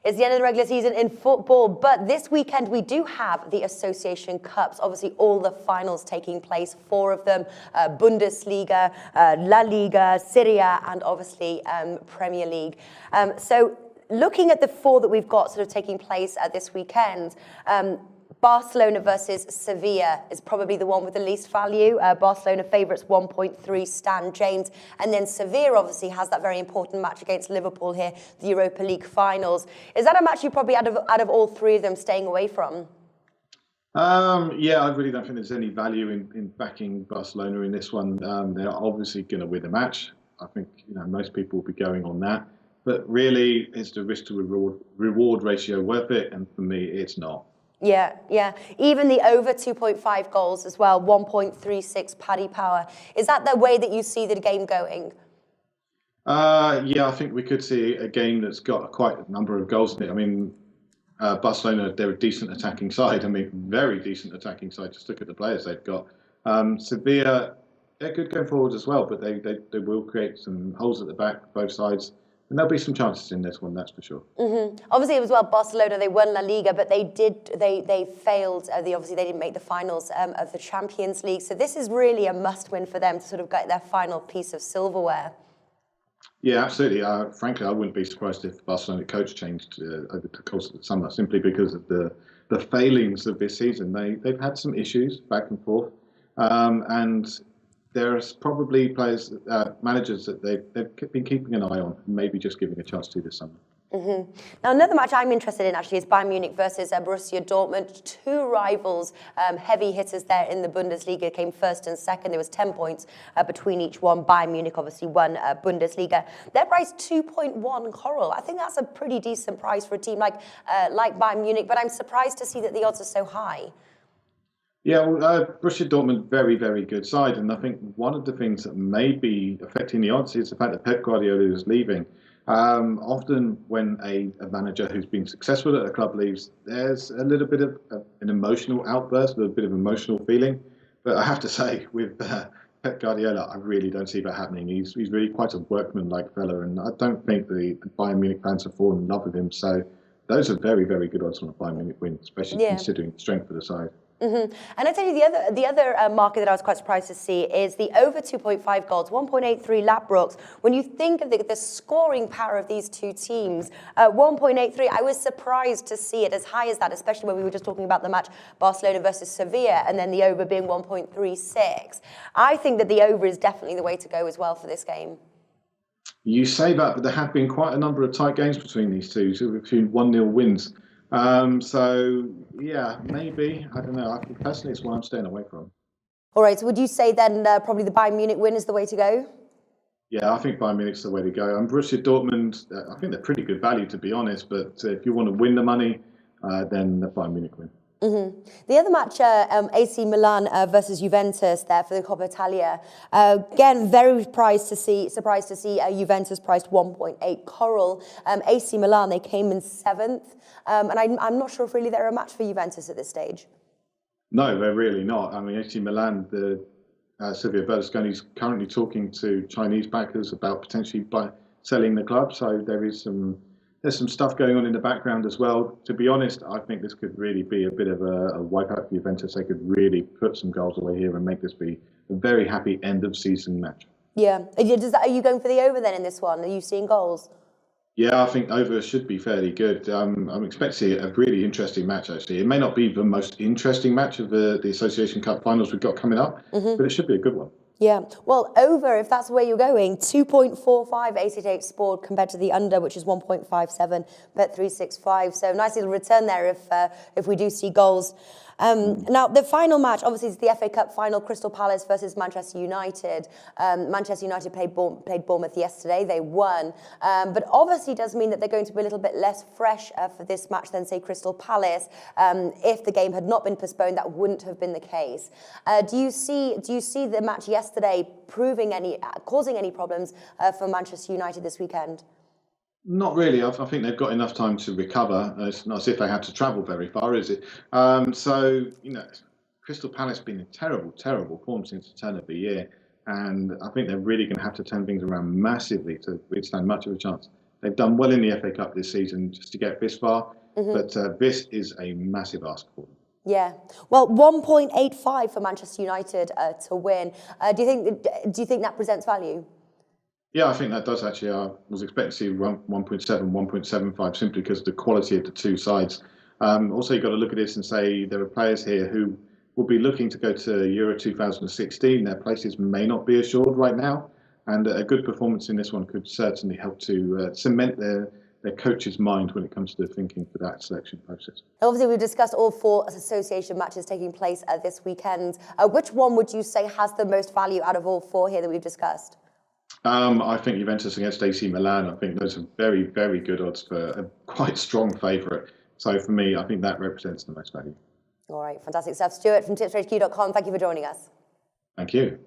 It's the end of the regular season in football, but this weekend we do have the Association Cups. Obviously, all the finals taking place, 4 of them, Bundesliga, La Liga, Serie A, and obviously Premier League. So looking at the 4 that we've got sort of taking place this weekend, Barcelona versus Sevilla is probably the one with the least value. Barcelona favourites 1.3, Stan James. And then Sevilla obviously has that very important match against Liverpool here, the Europa League finals. Is that a match you probably, out of all 3 of them, staying away from? Yeah, I really don't think there's any value in backing Barcelona in this one. They're obviously going to win the match. I think most people will be going on that. But really, is the risk to reward ratio worth it? And for me, it's not. Yeah. Even the over 2.5 goals as well, 1.36 Paddy Power. Is that the way that you see the game going? Yeah, I think we could see a game that's got quite a number of goals in it. I mean, Barcelona, they're a decent attacking side. I mean, very decent attacking side. Just look at the players they've got. Sevilla, they're good going forward as well, but they will create some holes at the back, both sides. And there'll be some chances in this one, that's for sure. Obviously, as well, Barcelona, they won La Liga, but they failed. Obviously, they didn't make the finals of the Champions League. So this is really a must-win for them to sort of get their final piece of silverware. Yeah, absolutely. Frankly, I wouldn't be surprised if Barcelona coach changed over the course of the summer, simply because of the failings of this season. They've had some issues back and forth, and there's probably managers that they've been keeping an eye on, maybe just giving a chance to this summer. Now, another match I'm interested in actually is Bayern Munich versus Borussia Dortmund. 2 rivals, heavy hitters there in the Bundesliga, came first and second. There was 10 points between each one. Bayern Munich obviously won Bundesliga. They're priced 2.1 Coral. I think that's a pretty decent price for a team like Bayern Munich, but I'm surprised to see that the odds are so high. Yeah, well, Borussia Dortmund, very, very good side. And I think one of the things that may be affecting the odds is the fact that Pep Guardiola is leaving. Often when a manager who's been successful at a club leaves, there's a little bit of an emotional outburst, a little bit of emotional feeling. But I have to say, with Pep Guardiola, I really don't see that happening. He's really quite a workman-like fella, and I don't think the Bayern Munich fans have fallen in love with him. So those are very, very good odds on a Bayern Munich win, especially considering the strength of the side. And I tell you, the other market that I was quite surprised to see is the over 2.5 goals, 1.83 Ladbrokes. When you think of the scoring power of these 2 teams, 1.83, I was surprised to see it as high as that, especially when we were just talking about the match Barcelona versus Sevilla, and then the over being 1.36. I think that the over is definitely the way to go as well for this game. You say that, but there have been quite a number of tight games between these two, between 1-0 wins. So yeah, maybe, I don't know. I think personally it's one I'm staying away from. All right, so would you say then probably the Bayern Munich win is the way to go? Yeah, I think Bayern Munich's the way to go. And Borussia Dortmund, I think they're pretty good value, to be honest. But if you want to win the money, then the Bayern Munich win. The other match, AC Milan versus Juventus there for the Coppa Italia. Again, very surprised to see Juventus priced 1.8 Coral. AC Milan, they came in 7th. And I'm not sure if really they're a match for Juventus at this stage. No, they're really not. I mean, AC Milan, Silvio Berlusconi's currently talking to Chinese backers about potentially selling the club. So there's some stuff going on in the background as well. To be honest, I think this could really be a bit of a wipeout for Juventus. They could really put some goals away here and make this be a very happy end of season match. Yeah. Are you going for the over then in this one? Are you seeing goals? Yeah, I think over should be fairly good. I'm expecting a really interesting match, actually. It may not be the most interesting match of the Association Cup finals we've got coming up, but it should be a good one. Yeah, well, over, if that's where you're going, 2.45 ACH Sport compared to the under, which is 1.57, bet 365. So nice little return there if we do see goals. Now, the final match, obviously, is the FA Cup final, Crystal Palace versus Manchester United. Manchester United played Bournemouth yesterday. They won. But obviously does mean that they're going to be a little bit less fresh for this match than, say, Crystal Palace. If the game had not been postponed, that wouldn't have been the case. Do you see the match yesterday causing any problems for Manchester United this weekend? Not really. I think they've got enough time to recover. It's not as if they had to travel very far, is it? So, Crystal Palace been in terrible form since the turn of the year. And I think they're really going to have to turn things around massively to withstand much of a chance They've done well in the FA Cup this season just to get this far, but this is a massive ask for them. Yeah, well, 1.85 for Manchester United to win. Do you think that presents value? Yeah, I think that does actually. I was expecting to see 1.7, 1.75 simply because of the quality of the two sides. Also, you've got to look at this and say there are players here who will be looking to go to Euro 2016. Their places may not be assured right now, and a good performance in this one could certainly help to cement their coach's mind when it comes to thinking for that selection process. Obviously, we've discussed all 4 association matches taking place this weekend. Which one would you say has the most value out of all 4 here that we've discussed? I think Juventus against AC Milan. I think those are very, very good odds for a quite strong favourite. So for me, I think that represents the most value. All right, fantastic stuff. Stuart from tipsforhq.com, thank you for joining us. Thank you.